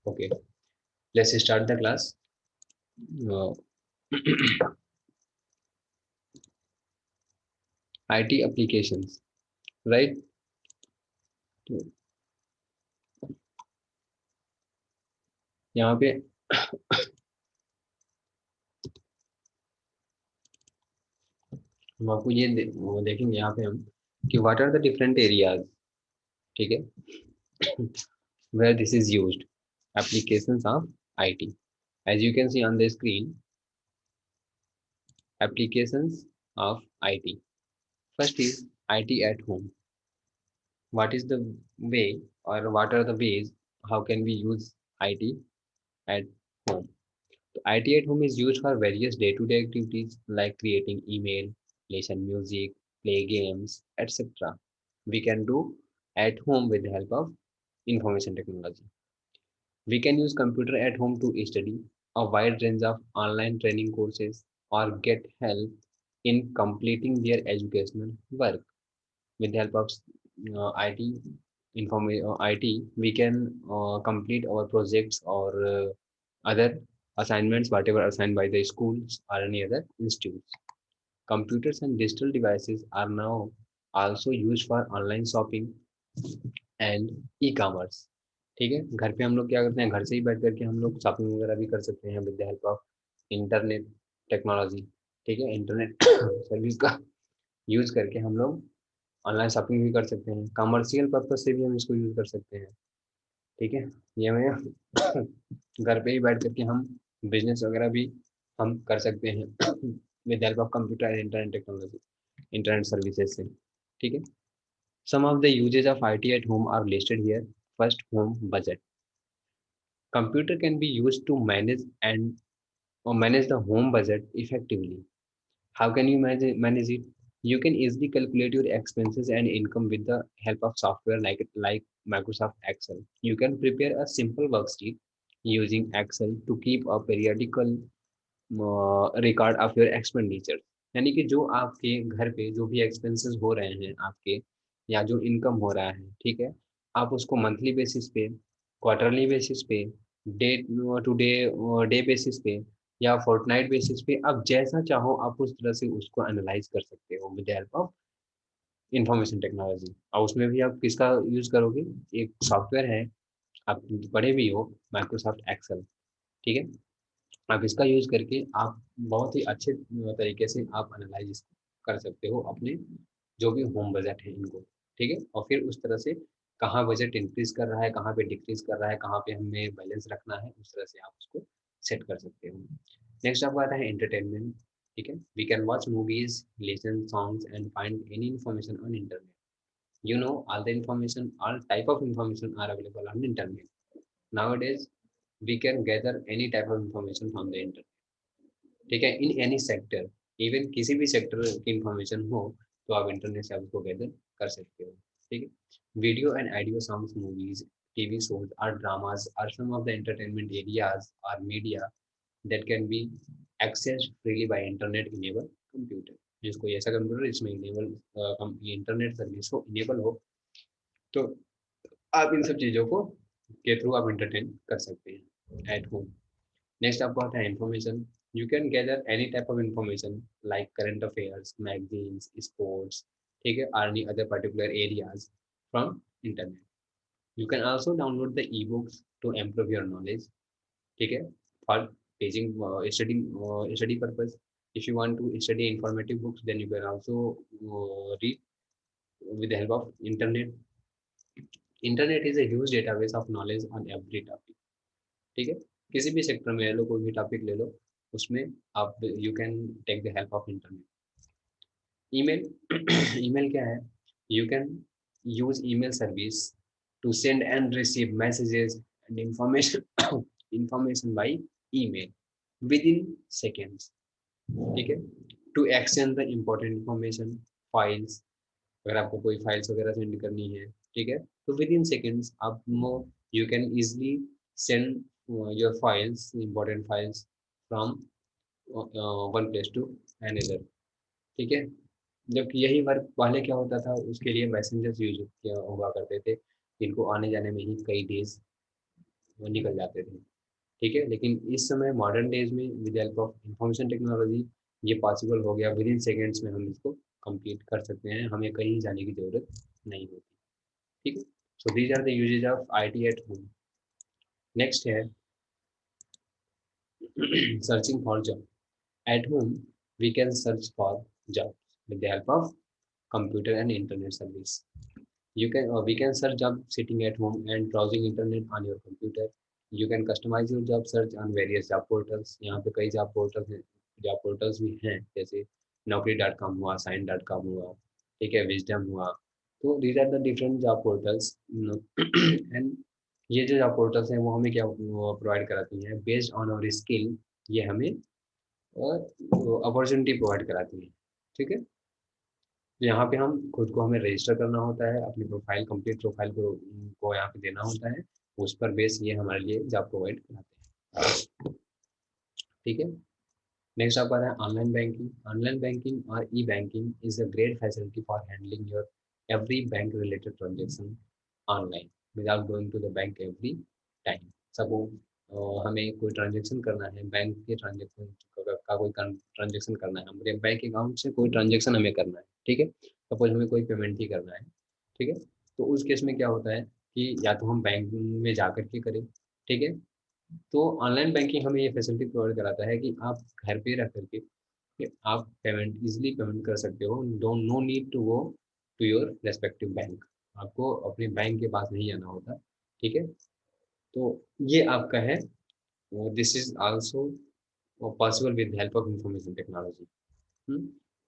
Okay, let's start the class. Uh, IT applications, right? तो यहाँ पे हम आपको ये वो देखेंगे यहाँ पे हम कि what are the different areas, ठीक है, where this is used, applications of IT. As you can see on the screen, applications of IT. First is IT at home. What is the way or what are the ways how can we use IT at home? So IT at home is used for various day-to-day activities like creating email, listen music, play games, etc. We can do at home with the help of information technology. We can use computer at home to study a wide range of online training courses or get help in completing their educational work. With the help of IT, IT, we can complete our projects or other assignments, whatever assigned by the schools or any other institutes. Computers and digital devices are now also used for online shopping and e commerce. ठीक है, घर पे हम लोग क्या करते हैं, घर से ही बैठ करके हम लोग शॉपिंग वगैरह भी कर सकते हैं with the help of internet technology. ठीक है, इंटरनेट सर्विस का यूज करके हम लोग ऑनलाइन शॉपिंग भी कर सकते हैं, कमर्शियल पर्पज से भी हम इसको यूज कर सकते हैं। ठीक है, ये मैं घर पे ही बैठ करके हम बिजनेस वगैरह भी हम कर सकते हैं with help of computer and internet technology, internet services से। ठीक है, some of the uses of IT at home are listed here. First, home budget. Computer can be used to manage and or manage the home budget effectively. How can you manage it? You can easily calculate your expenses and income with the help of software like Microsoft Excel. You can prepare a simple worksheet using Excel to keep a periodical record of your expenditure. यानी कि जो आपके घर पे जो भी expenses हो रहे हैं आपके, या जो इनकम हो रहा है, ठीक है, आप उसको मंथली बेसिस पे, क्वार्टरली बेसिस पे, day to day day basis पे या फोर्टनाइट बेसिस पे, आप जैसा चाहो आप उस तरह से उसको एनालाइज कर सकते हो with the help of information technology. और उसमें भी आप किसका यूज करोगे, एक सॉफ्टवेयर है, आप पढ़े भी हो, माइक्रोसॉफ्ट एक्सेल। ठीक है, आप इसका यूज करके आप बहुत ही अच्छे तरीके से आप एनालाइज कर सकते हो अपने जो भी होम बजट है इनको। ठीक है, और फिर उस तरह से कहाँ बजट इंक्रीज कर रहा है, कहाँ पे डिक्रीज कर रहा है, कहाँ पे हमें बैलेंस रखना है, उस तरह से आप उसको सेट कर सकते हो। नेक्स्ट आपको आता है एंटरटेनमेंट। ठीक है, we can watch movies, listen songs and find any information on internet. you know all the information, all type of information are available on internet nowadays. We can gather any type of information from the internet। ठीक है, in any sector, even किसी भी sector की information हो तो आप internet से आप उसको गैदर कर सकते हो। ठीक है, video and audio songs, movies, TV shows और dramas are some of the entertainment areas और media that can be accessed freely by internet enable computer. जिसको ऐसा कंप्यूटर इसमें इनेबल इंटरनेट सर्विस को इनेबल हो, तो आप इन सब चीज़ों को के थ्रू आप इंटरटेन कर सकते हैं एट होम। नेक्स्ट आपको आता है information. You can gather any type of information like current affairs, magazines, sports, ठीक है, और any other particular areas from internet. You can also download the e books to improve your knowledge. ठीक है, for paging study purpose. if you want to study informative books, then you can also read with the help of internet। Internet is a huge database of knowledge on every topic। ठीक है, किसी भी sector में ले लो, कोई भी topic ले लो, उसमें आप you can take the help of internet. Email email क्या है, you can use email service to send and receive messages and information information by email within seconds. ठीक है, to exchange the important information, files, अगर आपको कोई files वगैरह send करनी है, ठीक है, तो विद इन सेकेंड्स आप you can easily send your files, important files from one place to another. ठीक है, जबकि यही वर्क पहले क्या होता था, उसके लिए मैसेंजर्स यूज किया हुआ करते थे, जिनको आने जाने में ही कई डेज निकल जाते थे, ठीक है। लेकिन इस समय मॉडर्न डेज में with help of information technology ये पॉसिबल हो गया, विद इन सेकेंड्स में हम इसको कंप्लीट कर सकते हैं, हमें कहीं जाने की ज़रूरत नहीं होती, ठीक है। So these are the uses of IT at home. Next है searching for job. At home, we can search for jobs with the help of computer and internet service. We can search job sitting at home and browsing internet on your computer. You can customize your job search on various job portals. यहाँ पे कई job portals भी हैं, जैसे naukri.com हुआ, sign.com हुआ, ठीक है, wisdom हुआ। तो these are the different job portals, and ये जो जॉब पोर्टल्स हैं वो हमें क्या प्रोवाइड कराती हैं, बेस्ड ऑन आवर स्किल ये हमें और अपॉर्चुनिटी प्रोवाइड कराती है, ठीक है। तो यहाँ पे हम खुद को हमें रजिस्टर करना होता है, अपनी प्रोफाइल कंप्लीट प्रोफाइल को यहाँ पे देना होता है, उस पर बेस ये हमारे लिए जॉब प्रोवाइड कराते हैं, ठीक है। नेक्स्ट आपका है ऑनलाइन बैंकिंग। ऑनलाइन बैंकिंग और e banking is a great facility for handling your every bank related transaction online without going to the bank every time. Suppose हमें कोई ट्रांजेक्शन करना है, बैंक के ट्रांजेक्शन का कोई ट्रांजेक्शन करना है, हमारे बैंक अकाउंट से कोई ट्रांजेक्शन हमें करना है, ठीक है। सपोज हमें कोई पेमेंट ही करना है, ठीक है। तो उस केस में क्या होता है कि या तो हम बैंक में जा कर के करें, ठीक है। तो ऑनलाइन बैंकिंग हमें ये फैसिलिटी प्रोवाइड कराता है कि आप घर पे रह करके कि आप पेमेंट इजीली पेमेंट कर सकते हो, don't no need to go to your respective bank, आपको अपने बैंक के पास नहीं जाना होता, ठीक है। तो ये आपका है, this is also possible with help of information technology.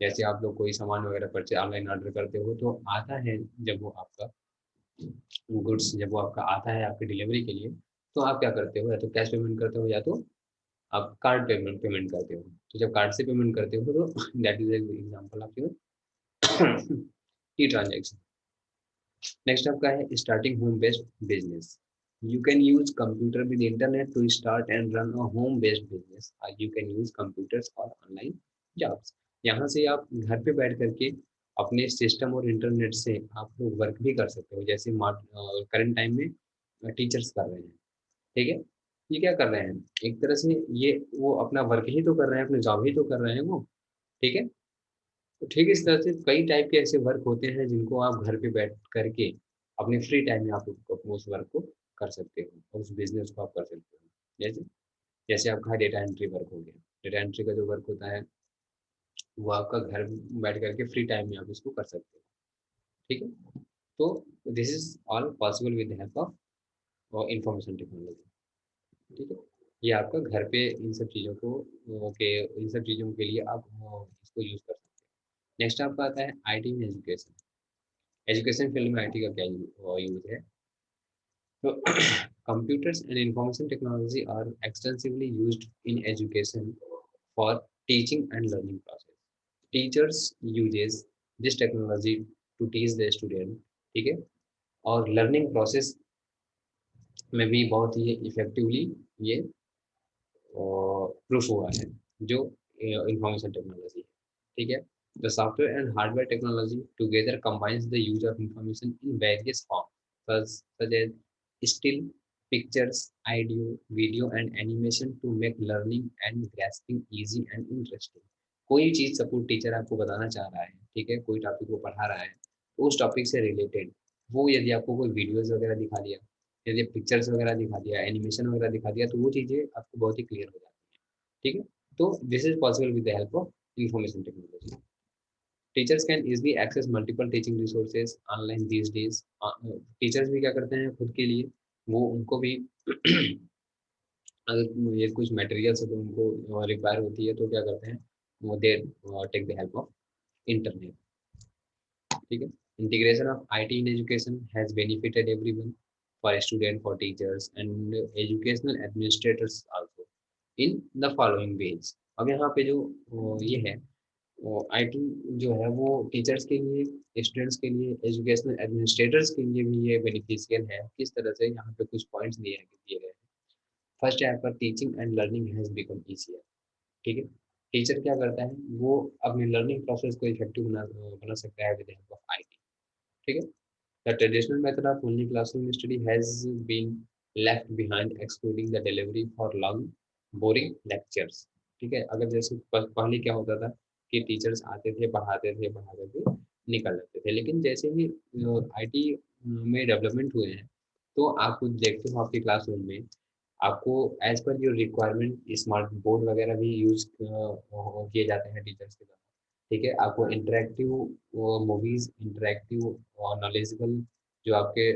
जैसे आप लोग कोई सामान वगैरह परचेज ऑनलाइन ऑर्डर करते हो तो आता है, जब वो आपका गुड्स जब वो आपका आता है आपकी डिलीवरी के लिए, तो आप क्या करते हो, या तो कैश पेमेंट करते हो या तो आप कार्ड पेमेंट पेमेंट करते हो। तो जब कार्ड से पेमेंट करते हो तो that is example of your e transaction. Next आपका है starting home based business. You can use computer with internet to start and run a home based business. You can use computers for online jobs. यहाँ से आप घर पे बैठ करके अपने सिस्टम और इंटरनेट से आप लोग वर्क भी कर सकते हो, जैसे करंट टाइम में टीचर्स कर रहे हैं, ठीक है। ये क्या कर रहे हैं, एक तरह से ये वो अपना वर्क ही तो कर रहे हैं, अपने जॉब ही तो कर रहे हैं वो, ठीक है। तो ठीक इस तरह से कई टाइप के ऐसे वर्क होते हैं जिनको आप घर पे बैठ करके अपने फ्री टाइम में आप उस वर्क को कर सकते हो और उस बिजनेस को आप कर सकते हो। जैसे जैसे आपका डेटा एंट्री वर्क हो गया, डेटा एंट्री का जो वर्क होता है वो आपका घर बैठ करके फ्री टाइम में आप इसको कर सकते हो, ठीक है। तो this is all possible with help of information technology, ठीक है। ये आपका घर पे इन सब चीज़ों को के इन सब चीज़ों के लिए आप इसको यूज़ कर सकते हैं। नेक्स्ट आपका आता है IT in education. Education field में आईटी का क्या यूज़ है, तो computers and information technology are extensively used in education for teaching and learning process. Teachers uses this technology to teach the student, ठीक है। और लर्निंग प्रोसेस में भी बहुत ही इफेक्टिवली ये प्रूफ हुआ है, जो इंफॉर्मेशन टेक्नोलॉजी है, ठीक है। The software and hardware technology together combines the use of information in various forms such as still pictures, audio, video and animation to make learning and grasping easy and interesting। कोई चीज़ suppose teacher आपको बताना चाह रहा है, ठीक है, कोई topic को पढ़ा रहा है, तो उस टॉपिक से रिलेटेड वो यदि आपको कोई वीडियोज़ वगैरह दिखा दिया, यदि पिक्चर्स वगैरह दिखा दिया, एनिमेशन वगैरह दिखा दिया, तो वो चीज़ें आपको बहुत ही क्लियर हो जाती हैं, ठीक है। तो this is possible with the help of information technology. Teachers can easily access multiple teaching resources online these days. Teachers भी क्या करते हैं खुद के लिए, वो उनको भी अगर ये कुछ मटेरियल्स है तो उनको रिक्वायर होती है तो क्या करते हैं, वो they take the help of internet, ठीक है। Integration of IT in education has benefited everyone, for student, for teachers and educational administrators also in the following ways. अब यहाँ पे जो ये है आईटी जो है वो टीचर्स के लिए, स्टूडेंट्स के लिए, एजुकेशनल एडमिनिस्ट्रेटर्स के लिए भी ये बेनिफिशियल है। किस तरह से, यहाँ पे कुछ पॉइंट्स दिए गए हैं। फर्स्ट है आपका teaching and learning has become easier, ठीक है। टीचर क्या करता है, वो अपनी लर्निंग प्रोसेस को इफेक्टिव बना सकता है विद हेल्प ऑफ आईटी, ठीक है। The traditional method of only classroom study has been left behind excluding the delivery for long boring lectures. ठीक है, अगर जैसे पहले क्या होता था कि टीचर्स आते थे, पढ़ाते थे, निकल जाते थे, लेकिन जैसे ही आईटी में डेवलपमेंट हुए हैं, तो आप कुछ देखते हो आपके क्लासरूम में आपको as per your requirement smart board वगैरह भी यूज किए जाते हैं टीचर्स के द्वारा। ठीक है, आपको इंटरेक्टिव मूवीज, इंटरेक्टिव नॉलेजेबल जो आपके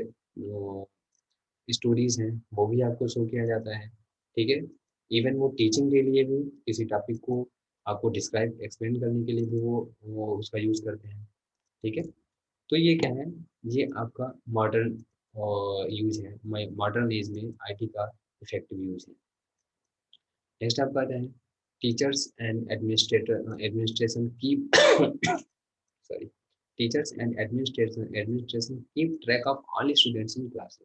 स्टोरीज हैं वो भी आपको शो किया जाता है। ठीक है, इवन वो टीचिंग के लिए भी किसी टॉपिक को आपको डिस्क्राइब एक्सप्लेन करने के लिए भी वो उसका यूज करते हैं। ठीक है, तो ये क्या है, ये आपका मॉडर्न यूज है, मॉडर्न एज में आईटी का इफेक्टिव यूज है। नेक्स्ट आपका आता है टीचर्स एंड एडमिनिस्ट्रेशन की sorry teachers and administration keep track of all students in class.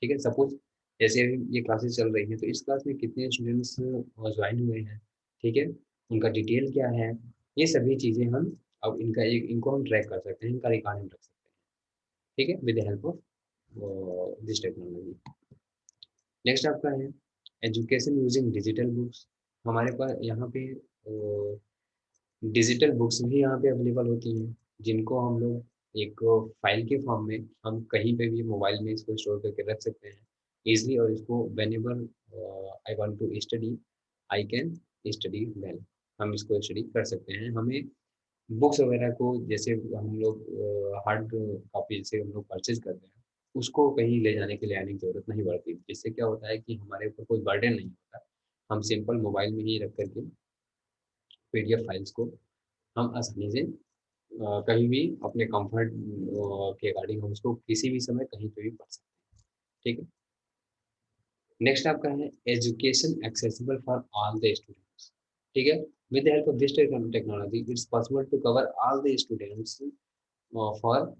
ठीक है, सपोज जैसे अभी ये क्लासेस चल रही हैं तो इस क्लास में कितने स्टूडेंट्स ज्वाइन हुए हैं, ठीक है, उनका डिटेल क्या है, ये सभी चीज़ें हम अब इनको हम ट्रैक कर सकते हैं, इनका रिकॉर्डिंग रख सकते हैं। ठीक है, with the help of this technology. Next आपका है एजुकेशन यूजिंग डिजिटल बुक्स। हमारे पास यहाँ पे डिजिटल बुक्स भी यहाँ पे अवेलेबल होती हैं, जिनको हम लोग एक फाइल के फॉर्म में हम कहीं पे भी मोबाइल में इसको स्टोर करके रख सकते हैं इजीली, और इसको whenever I want to study I can study well, हम इसको स्टडी कर सकते हैं। हमें बुक्स वगैरह को जैसे हम लोग हार्ड कॉपी से हम लोग परचेज करते हैं, उसको कहीं ले जाने के लिए आने की जरूरत नहीं पड़ती, जिससे क्या होता है कि हमारे ऊपर कोई बर्डन नहीं होता। हम सिंपल मोबाइल में ही रख करके पीडीएफ फाइल्स को हम आसानी से कहीं भी अपने कंफर्ट के अकॉर्डिंग हम उसको किसी भी समय कहीं पे भी पढ़ सकते हैं। ठीक है, नेक्स्ट आपका है education accessible for all the students. ठीक है, with the help of this technology it's possible to cover all the students for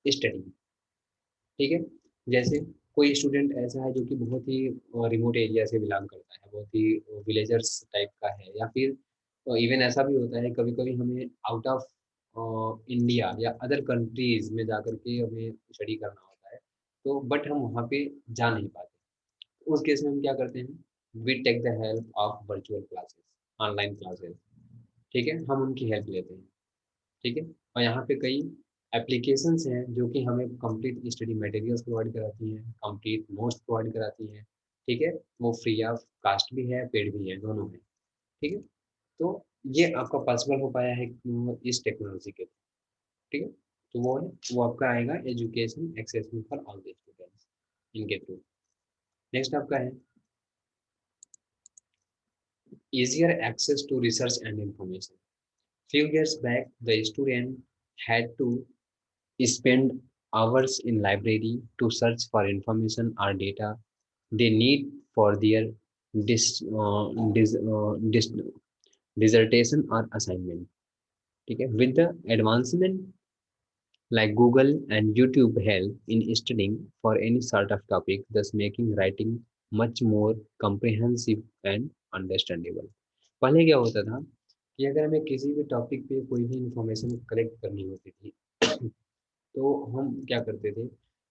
study. ठीक है, जैसे कोई स्टूडेंट ऐसा है जो कि बहुत ही रिमोट एरिया से बिलोंग करता है, बहुत ही विलेजर्स टाइप का है, या फिर इवन ऐसा भी होता है कभी कभी हमें आउट ऑफ इंडिया या अदर कंट्रीज में जाकर के हमें स्टडी करना होता है, तो बट हम वहाँ पे जा नहीं पाते। उस केस में हम क्या करते हैं, we take the help of virtual classes, online classes. ठीक है, हम उनकी हेल्प लेते हैं। ठीक है, और यहाँ पे कई एप्लीकेशंस हैं जो कि हमें कंप्लीट स्टडी मटेरियल्स प्रोवाइड कराती हैं, कंप्लीट नोट्स प्रोवाइड कराती हैं। ठीक है, वो फ्री ऑफ कास्ट भी है, पेड भी है, दोनों है। ठीक है, तो ये आपका पॉसिबल हो पाया है इस टेक्नोलॉजी के थ्रू। ठीक है, तो वो है, वो आपका आएगा education accessible for all the students इनके थ्रू। नेक्स्ट आपका है easier access to research and information. Few years back, the student had to spend hours in library to search for information or data they need for their dis, uh, dis, dis, dissertation or assignment. ठीक है, with the advancement like Google and YouTube help in studying for any sort of topic, thus making writing much more comprehensive and understandable. पहले क्या होता था कि अगर हमें किसी भी टॉपिक पे कोई भी इंफॉर्मेशन कलेक्ट करनी होती थी तो हम क्या करते थे,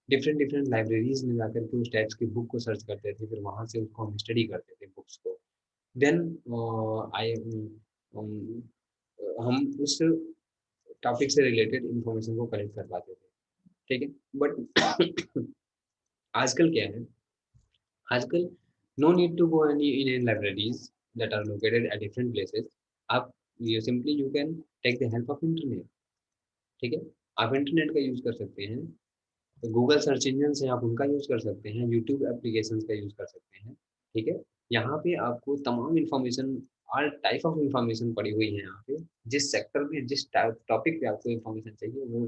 डिफरेंट डिफरेंट लाइब्रेरीज में जाकर के उस टाइप्स की बुक को सर्च करते थे, फिर वहाँ से उसको हम स्टडी करते थे बुक्स को। देन आई हम उस टॉपिक से रिलेटेड इंफॉर्मेशन को कलेक्ट कर पाते थे। ठीक है, बट आजकल क्या है, आजकल no need to go any in any libraries that are located at different places. आप ये simply you can take the help of internet. ठीक है, आप इंटरनेट का यूज कर सकते हैं, तो गूगल सर्च इंजन से आप उनका यूज कर सकते हैं, यूट्यूब एप्लीकेशंस का यूज कर सकते हैं। ठीक है, यहाँ पे आपको तमाम information, all type of information पड़ी हुई है यहाँ पे, जिस सेक्टर में जिस टॉपिक पे आपको इंफॉर्मेशन चाहिए वो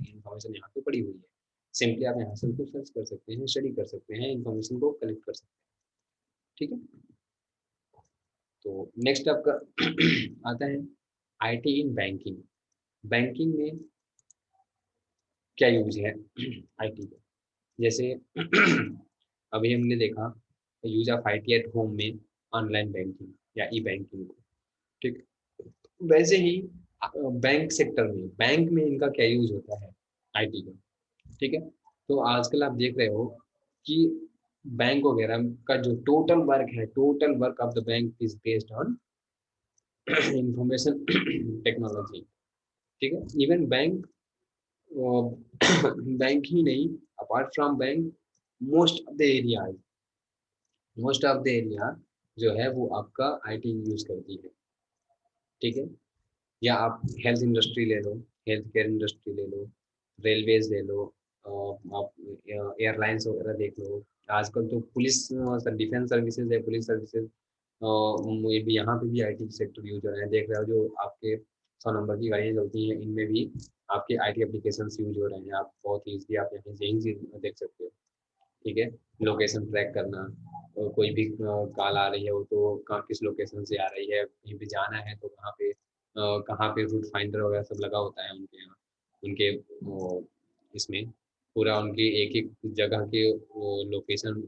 इंफॉर्मेशन यहाँ पे पड़ी हुई है। सिंपली आप यहाँ से उसको सर्च कर सकते हैं, स्टडी कर सकते हैं, इंफॉर्मेशन को कलेक्ट कर सकते हैं। ठीक है, तो नेक्स्ट आपका आता है आईटी इन बैंकिंग। बैंकिंग में क्या यूज है आईटी का, जैसे अभी हमने देखा use of IT at home में ऑनलाइन बैंकिंग या ई बैंकिंग को। ठीक, वैसे ही बैंक सेक्टर में, बैंक में इनका क्या यूज होता है आईटी का। ठीक है, तो आजकल आप देख रहे हो कि बैंक वगैरह का जो टोटल वर्क है, total work of the bank is based on information technology. ठीक है, इवन बैंक, बैंक ही नहीं, apart from bank, most of the area, most of the area जो है वो आपका आईटी यूज करती है। ठीक है, या आप हेल्थ इंडस्ट्री ले लो, हेल्थ केयर इंडस्ट्री ले लो, रेलवेज ले लो, आप एयरलाइंस वगैरह देख लो। आजकल तो पुलिस, डिफेंस सर्विसेज है, पुलिस सर्विसेज, ये भी, यहाँ पे भी आईटी सेक्टर यूज हो रहा है। देख रहे हो जो आपके 100 नंबर की गाड़ियाँ चलती हैं, इनमें भी आपके आईटी एप्लीकेशन यूज हो रहे हैं। आप बहुत ईजिली आप यहाँ से यहीं से देख सकते हो। ठीक है, लोकेशन ट्रैक करना, कोई भी कॉल आ रही है वो तो कहाँ, किस लोकेशन से आ रही है, कहीं पे जाना है तो कहाँ पे रूट फाइंडर वगैरह सब लगा होता है उनके यहाँ, उनके इसमें पूरा उनकी एक एक जगह के लोकेशन,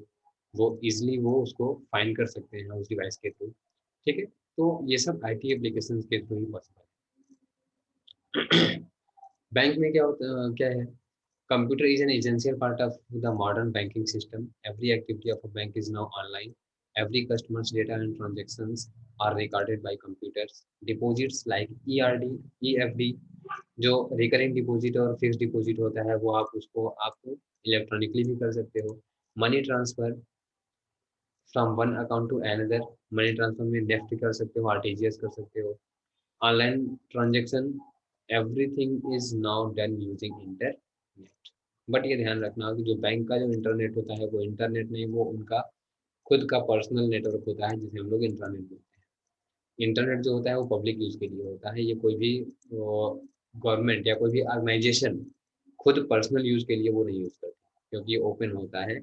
वो इजिली वो उसको फाइंड कर सकते हैं उस डिवाइस के थ्रू। ठीक है, तो ये सब आईटी एप्लीकेशन के थ्रू ही पॉसिबल है। बैंक में क्या होता, क्या है, computer is an essential part of the modern banking system. Every activity of a bank is now online. Every customer's data and transactions are recorded by computers. Deposits like ERD, EFD, जो recurring deposit और fix deposit होता है, वो आप electronically भी कर सकते हो। Money transfer from one account to another, money transfer में नेफ्ट कर सकते हो, आरटीजीएस कर सकते हो। Online transaction, everything is now done using internet. But ये ध्यान रखना कि जो बैंक का जो इंटरनेट होता है वो इंटरनेट नहीं, वो उनका खुद का पर्सनल नेटवर्क होता है जिसे हम लोग इंटरनेट बोलते हैं। इंटरनेट जो होता है वो पब्लिक यूज के लिए होता है, ये कोई भी गवर्नमेंट या कोई भी ऑर्गेनाइजेशन खुद पर्सनल यूज के लिए वो नहीं यूज करती, क्योंकि ये ओपन होता है।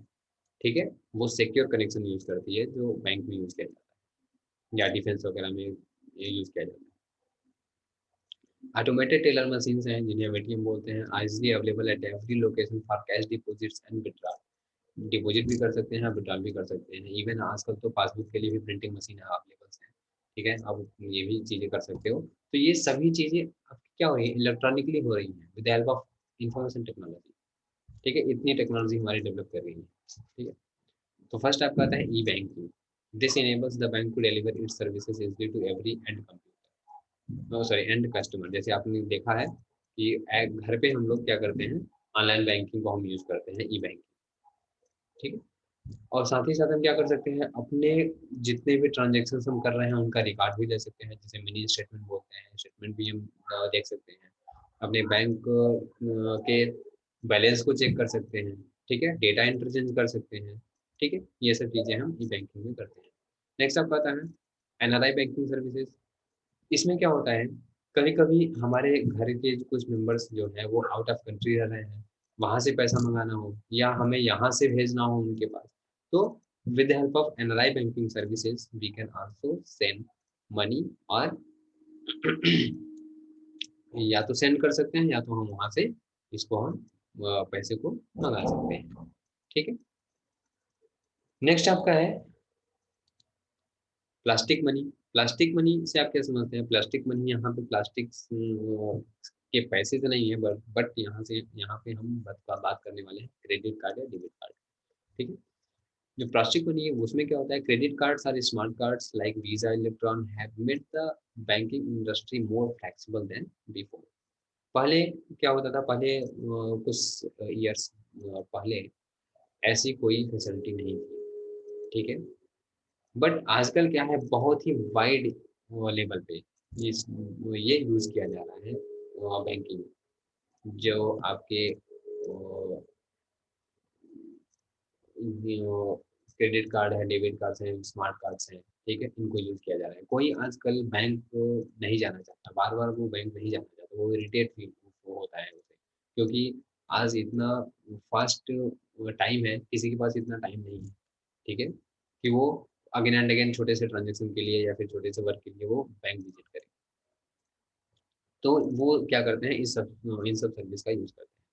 ठीक है, वो सिक्योर कनेक्शन यूज करती है जो बैंक में यूज किया जाता है या डिफेंस वगैरह में ये यूज किया जाता है। ऑटोमेटेड टेलर मशीन्स हैं जिन्हें हम एटीएम बोलते हैं, easily available at every location for cash deposits and withdrawal. Deposit भी कर सकते हैं, विड्रॉल भी कर सकते हैं। इवन आजकल तो पासबुक के लिए भी प्रिंटिंग मशीन अवेलेबल है। ठीक है, अब ये भी चीज़ें कर सकते हो। तो ये सभी चीज़ें अब क्या हो रही है, इलेक्ट्रॉनिकली हो रही हैं with help of information technology. ठीक है, इतनी टेक्नोलॉजी हमारी डेवलप कर रही है। ठीक है, तो फर्स्ट आपका आता है e banking. This enables the bank to deliver its services easily to every and sorry and customer. जैसे आपने देखा है कि घर पे हम लोग क्या करते हैं, ऑनलाइन बैंकिंग को हम यूज करते हैं, ई बैंकिंग। ठीक है, और साथ ही साथ हम क्या कर सकते हैं, अपने जितने भी ट्रांजेक्शन हम कर रहे हैं उनका रिकॉर्ड भी ले सकते हैं, जैसे मिनी स्टेटमेंट बोलते हैं, स्टेटमेंट भी हम देख सकते हैं। अपने बैंक के बैलेंस को चेक कर सकते हैं। ठीक है, डेटा इंटरचेंज कर सकते हैं। ठीक है, ये सब चीज़ें हम ई बैंकिंग में करते हैं। नेक्स्ट आपका आता है एनआरआई बैंकिंग सर्विसेज। इसमें क्या होता है, कभी कभी हमारे घर के कुछ मेंबर्स जो है वो आउट ऑफ कंट्री रह रहे हैं, वहां से पैसा मंगाना हो या हमें यहाँ से भेजना हो उनके पास, तो विद द हेल्प ऑफ NRI banking services we can also send money, और या तो सेंड कर सकते हैं या तो हम वहां से इसको हम पैसे को मंगा सकते हैं। ठीक है, नेक्स्ट आपका है प्लास्टिक मनी। प्लास्टिक मनी से आप क्या समझते हैं, प्लास्टिक मनी, यहाँ पे प्लास्टिक के पैसे तो नहीं है, बट यहाँ पे हम बात करने वाले हैं क्रेडिट कार्ड या डेबिट कार्ड। ठीक है, जो प्लास्टिक मनी है उसमें क्या होता है, क्रेडिट कार्ड्स और smart cards like Visa Electron have made the banking industry more flexible than before. पहले क्या होता था, पहले कुछ ईयर्स पहले ऐसी कोई फैसिलिटी नहीं थी। ठीक है, बट आजकल क्या है, बहुत ही वाइड लेवल पे इस ये यूज किया जा रहा है बैंकिंग, जो आपके क्रेडिट कार्ड है, डेबिट कार्ड्स हैं, स्मार्ट कार्ड्स हैं। ठीक है, इनको यूज किया जा रहा है। कोई आजकल बैंक को नहीं जाना चाहता, बार बार वो बैंक नहीं जाना चाहता, वो इरिटेट फील वो होता है उसे, क्योंकि आज इतना फास्ट टाइम है, किसी के पास इतना टाइम नहीं है। ठीक है, कि वो अगेन एंड अगेन छोटे से ट्रांजेक्शन के लिए या फिर छोटे से वर्क के लिए वो बैंक विजिट करे। तो वो क्या करते हैं, इन सब सर्विस का यूज करते हैं।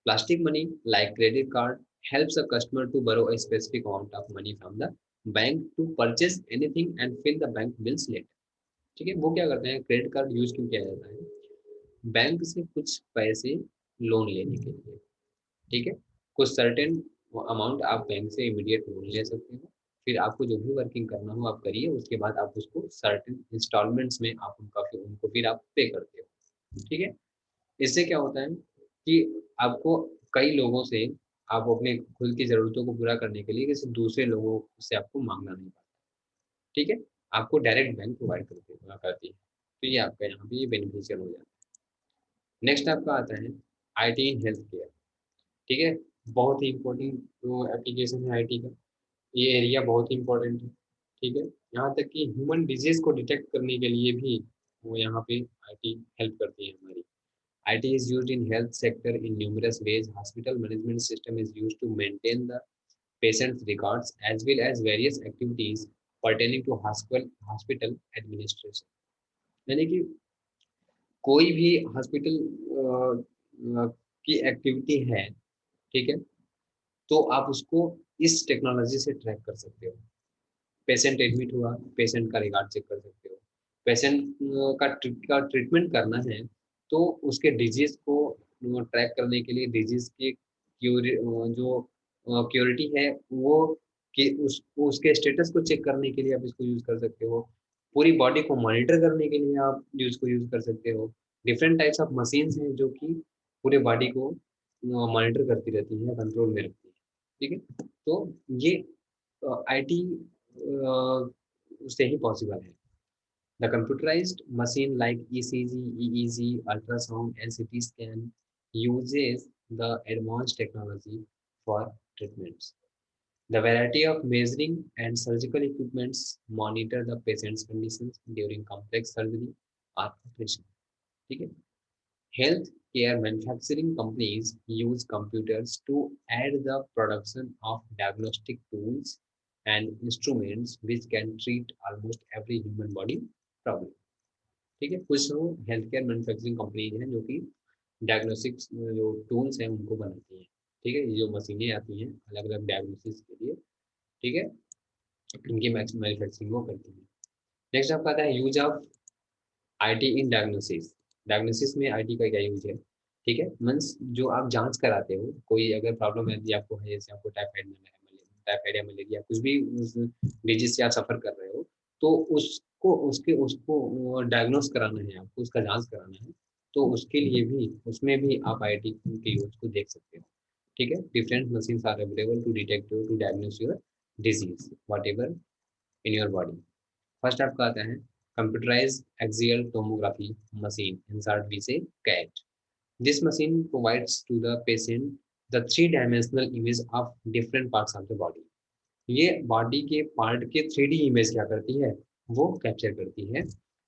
Plastic money like credit card helps a customer to borrow a specific amount of money from the bank to purchase anything and fill the bank bills later। ठीक है, वो क्या करते हैं, क्रेडिट कार्ड यूज क्यों किया जाता है, बैंक से कुछ पैसे लोन लेने के लिए। ठीक है, कुछ सर्टेन वो अमाउंट आप बैंक से इमीडिएट लोन ले सकते हो। फिर आपको जो भी वर्किंग करना हो आप करिए, उसके बाद आप उसको सर्टेन इंस्टॉलमेंट्स में आप उनको फिर आप पे करते हो, ठीक है? इससे क्या होता है कि आपको कई लोगों से आप अपने खुद की ज़रूरतों को पूरा करने के लिए किसी दूसरे लोगों से आपको माँगना नहीं पड़ता, ठीक है? आपको डायरेक्ट बैंक प्रोवाइड करती है। तो ये आपका यहाँ पे ये बेनिफिशियल हो जाता है। नेक्स्ट आपका आता है आईटी इन हेल्थ केयर, ठीक है? बहुत ही इम्पोर्टेंट एप्लीकेशन है आईटी का। ये एरिया बहुत ही इम्पोर्टेंट है, ठीक है? यहाँ तक कि ह्यूमन डिजीज़ को डिटेक्ट करने के लिए भी वो यहाँ पे आईटी हेल्प करती है हमारी। IT is used in health sector in numerous ways. Hospital management system is used to maintain the patient's records as well as various activities pertaining to hospital administration. यानी कि कोई भी हॉस्पिटल की activity है, ठीक है? तो आप उसको इस टेक्नोलॉजी से ट्रैक कर सकते हो। पेशेंट एडमिट हुआ, पेशेंट का रिकॉर्ड चेक कर सकते हो। पेशेंट का ट्रीटमेंट करना है, तो उसके डिजीज़ को ट्रैक करने के लिए डिजीज़ की जो क्योरिटी है वो कि उसके स्टेटस को चेक करने के लिए आप इसको यूज़ कर सकते हो। पूरी बॉडी को मॉनिटर करने के लिए आप इसको यूज़ कर सकते हो। डिफरेंट टाइप्स ऑफ मशीन्स हैं जो कि पूरे बॉडी को मॉनिटर करती रहती हैं, कंट्रोल में रखती हैं। ठीक है? तो ये आईटी से ही पॉसिबल है। The computerized machine like ECG, EEG, ultrasound, and CT scan uses the advanced technology for treatments. The variety of measuring and surgical equipments monitor the patient's conditions during complex surgery or operation. ठीक है? Healthcare manufacturing companies use computers to aid the production of diagnostic tools and instruments which can treat almost every human body problem. ठीक है? कुछ वो health care manufacturing companies हैं जो कि diagnostics जो टूल्स हैं उनको बनाती हैं, ठीक है? ये जो मशीनें आती हैं अलग अलग डायग्नोसिस के लिए, ठीक है? इनकी मैन्युफैक्चरिंग वो करती हैं। नेक्स्ट आपका आता है use of IT in diagnosis. Diagnosis में आईटी का क्या यूज है, ठीक है? मीन्स जो आप जांच कराते हो, कोई अगर प्रॉब्लम है यदि आपको है, जैसे आपको टाइफाइड या मलेरिया कुछ भी डिजीज से आप सफर कर रहे हो, तो उसको डायग्नोस कराना है आपको, उसका जांच कराना है, तो उसके लिए भी उसमें भी आप आईटी के यूज को देख सकते हो, ठीक है? Different machines are available to detect to diagnose your disease whatever in your body. First आपका आता है computerised axial tomography machine, in short we say CAT. This machine provides to the patient the three-dimensional image of different parts of the body. ये body के part के 3D image क्या करती है, वो कैप्चर करती है।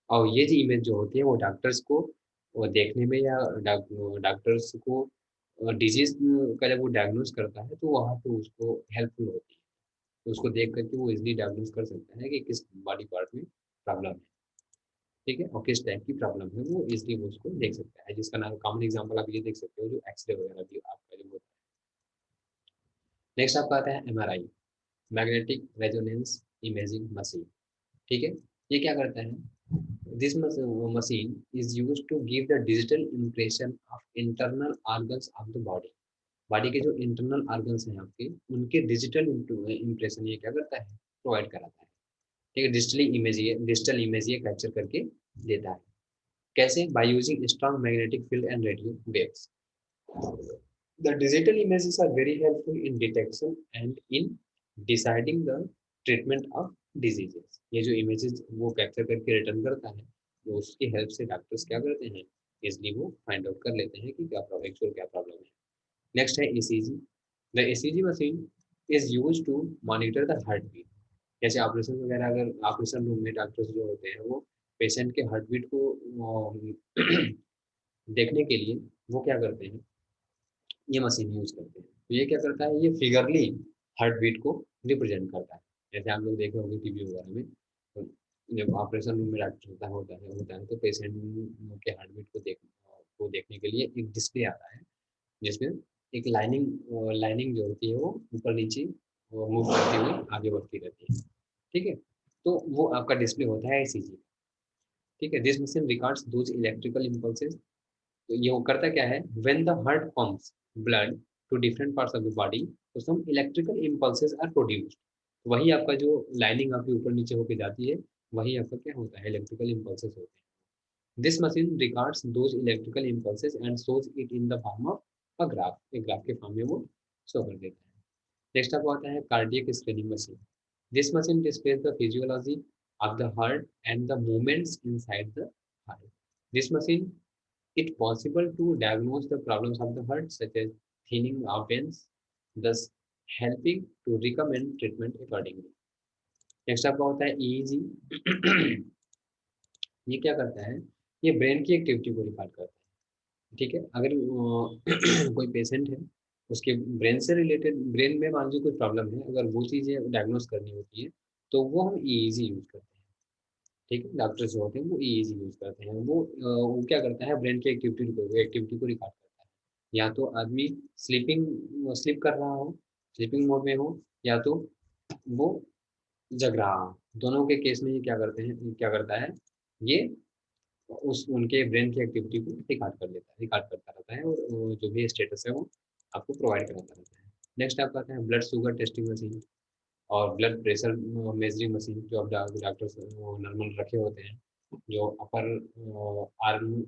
और ये जो इमेज जो होती है वो डॉक्टर्स को वो देखने में या डॉक्टर्स को डिजीज का जब वो डायग्नोस करता है तो वहाँ पे उसको हेल्पफुल होती है। तो उसको देख करके वो इजीली डायग्नोस कर सकता है कि किस बॉडी पार्ट में प्रॉब्लम है, ठीक है? और किस टाइप की प्रॉब्लम है वो इजीली वो उसको देख सकता है। जिसका नाम कॉमन एग्जांपल आप ये देख सकते हो जो एक्सरे वगैरह भी आपका जो होता है। नेक्स्ट आपका आता है MRI, magnetic resonance imaging machine, ठीक है? ये क्या करता है, this machine is used to give the digital impression of internal organs of the body. Body के जो इंटरनल ऑर्गन्स हैं आपके उनके डिजिटल इम्प्रेशन ये क्या करता है, प्रोवाइड कराता है, ठीक है? डिजिटल इमेज ये कैप्चर करके देता है। कैसे? By using strong magnetic field and radio waves. The digital images are very helpful in detection and in deciding the treatment of diseases. ये जो images वो कैप्चर करके रिटर्न करता है, तो उसकी हेल्प से डॉक्टर्स क्या करते हैं, इसलिए वो फाइंड आउट कर लेते हैं कि क्या प्रॉब्लम एक्चुअल क्या प्रॉब्लम है। नेक्स्ट है ECG. The ECG machine is use to monitor the heart beat. जैसे ऑपरेशन वगैरह, अगर ऑपरेशन रूम में डॉक्टर्स जो होते हैं वो पेशेंट के हार्ट बीट को देखने के लिए वो क्या करते हैं, ये मशीन यूज़ करते हैं। तो ये क्या करता है, ये फिगरली हार्ट बीट को रिप्रेजेंट करता है। जैसे आप लोग देखे होंगे टीवी वगैरह में, तो जब ऑपरेशन रूम में डॉक्टर होता है तो पेशेंट के हार्ट बीट को देखने के लिए एक डिस्प्ले आता है, जिसमें एक लाइनिंग जो होती है वो ऊपर नीचे मूव करती हुई आगे बढ़ती रहती है, ठीक है? तो वो आपका डिस्प्ले होता है ईसीजी, ठीक है? This machine records those electrical impulses. तो ये वो करता क्या है, when the heart pumps blood to different parts of the body, तो some electrical impulses are produced, वही आपका जो लाइनिंग आपके ऊपर नीचे होके जाती है, वही आपका क्या होता है, इलेक्ट्रिकल इम्पल्सेस होते हैं। This machine records those electrical impulses and shows it in the form of a graph, एक ग्राफ के फॉर्म में वो शो कर देता है। नेक्स्ट आपको आता है cardiac screening machine. This machine displace the physiology of the heart and the movements inside the heart. This machine it possible to diagnose the problems of the heart such as thinning of veins, thus helping to recommend treatment accordingly. Next आपका होता है EEG। ये क्या करता है, ये brain की activity को रिकॉर्ड करता है। ठीक है, अगर कोई पेशेंट है, उसके ब्रेन से रिलेटेड, ब्रेन में मान लीजिए कोई प्रॉब्लम है, अगर वो चीज़ें डायग्नोस करनी होती है तो वो हम EEG यूज करते हैं। ठीक है, डॉक्टर्स जो होते हैं वो EEG यूज करते हैं। वो क्या करता है, ब्रेन की एक्टिविटी को रिकॉर्ड करता है। या तो आदमी स्लीप कर रहा हो, स्लीपिंग मोड में हो, या तो वो जग रहा हो, दोनों के केस में ये क्या करता है, ये उस उनके ब्रेन की एक्टिविटी को रिकॉर्ड करता रहता है, और जो भी स्टेटस है वो आपको प्रोवाइड कराता रहता है। नेक्स्ट आपका आता है ब्लड शुगर टेस्टिंग मशीन और ब्लड प्रेशर मेजरिंग मशीन, जो अब डॉक्टर्स नॉर्मल रखे होते हैं, जो अपर आर्म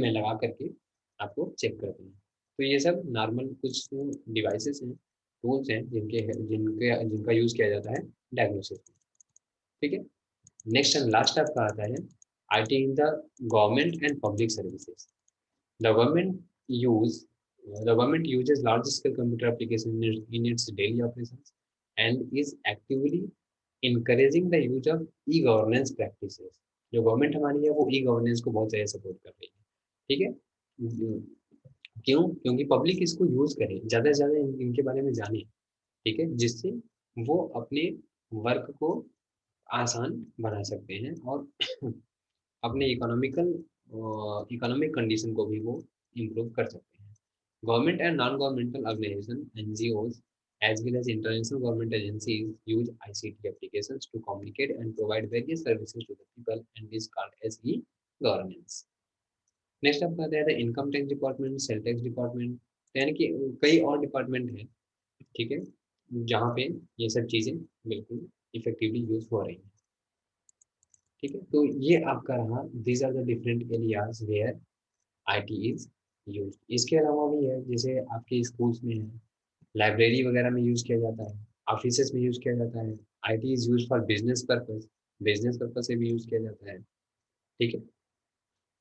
में लगा करके आपको चेक करते हैं। तो ये सब नॉर्मल कुछ डिवाइसेस हैं, टूल्स हैं, जिनका यूज़ किया जाता है डायग्नोसिस में। ठीक है, नेक्स्ट एंड लास्ट आपका आता है IT in the government and public services. The government use the government uses large-scale computer applications in its daily operations and is actively encouraging the use of e-governance practices। जो government हमारी है वो e-governance को बहुत ज़्यादा support कर रही है। ठीक है, क्यों? क्योंकि पब्लिक इसको यूज़ करे, ज़्यादा से ज़्यादा इनके बारे में जाने। ठीक है, जिससे वो अपने वर्क को आसान बना सकते हैं, और अपने इकोनॉमिक कंडीशन को भी वो इम्प्रूव कर सकते हैं। Government and non governmental organisation NGOs as well as international government agencies use ICT applications to communicate and provide various services to the people and is called as e-governance। Next आपका आता है income tax department, sale tax department, यानी कि कई और department हैं। ठीक है, जहाँ पे ये सब चीज़ें बिल्कुल इफेक्टिवली यूज हो रही हैं। ठीक है, तो ये आपका रहा, these are the different areas where IT is use. इसके अलावा भी है, जैसे आपके स्कूल्स में है, लाइब्रेरी वगैरह में यूज किया जाता है, ऑफिसेस में यूज किया जाता है। IT is use for business purpose से भी यूज किया जाता है। ठीक है,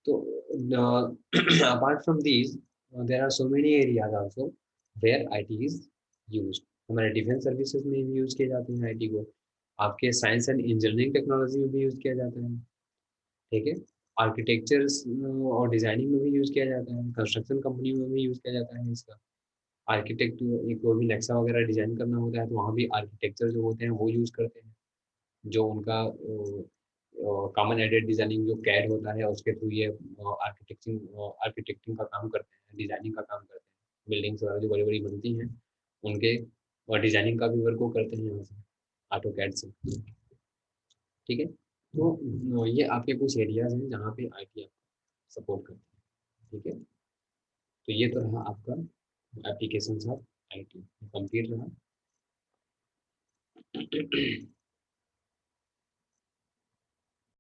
तो apart from these, there are so many areas also where IT is used। हमारे डिफेंस सर्विसेज में भी यूज किए जाते हैं IT को, आपके साइंस एंड इंजीनियरिंग टेक्नोलॉजी में भी यूज किया जाता है। ठीक है, आर्किटेक्चर और डिजाइनिंग में भी यूज किया जाता है, कंस्ट्रक्शन कंपनी में भी यूज किया जाता है इसका। आर्किटेक्ट एक कोई भी नक्शा वगैरह डिजाइन करना होता है तो वहाँ भी आर्किटेक्चर जो होते हैं वो यूज करते हैं, जो उनका कॉमन एडेड डिजाइनिंग जो कैड होता है उसके थ्रू ये आर्किटेक्टिंग का काम करते हैं, डिजाइनिंग का काम करते हैं। बिल्डिंग्स वगैरह जो बड़ी बड़ी बनती हैं उनके और डिजाइनिंग का भी वर्क वो करते हैं यहाँ से, ऑटो कैड से। ठीक है, तो ये आपके कुछ एरियाज हैं जहाँ पे IT आपको सपोर्ट करते हैं। ठीक है, तो ये तो रहा आपका एप्लीकेशन ऑफ IT, कंप्लीट रहा।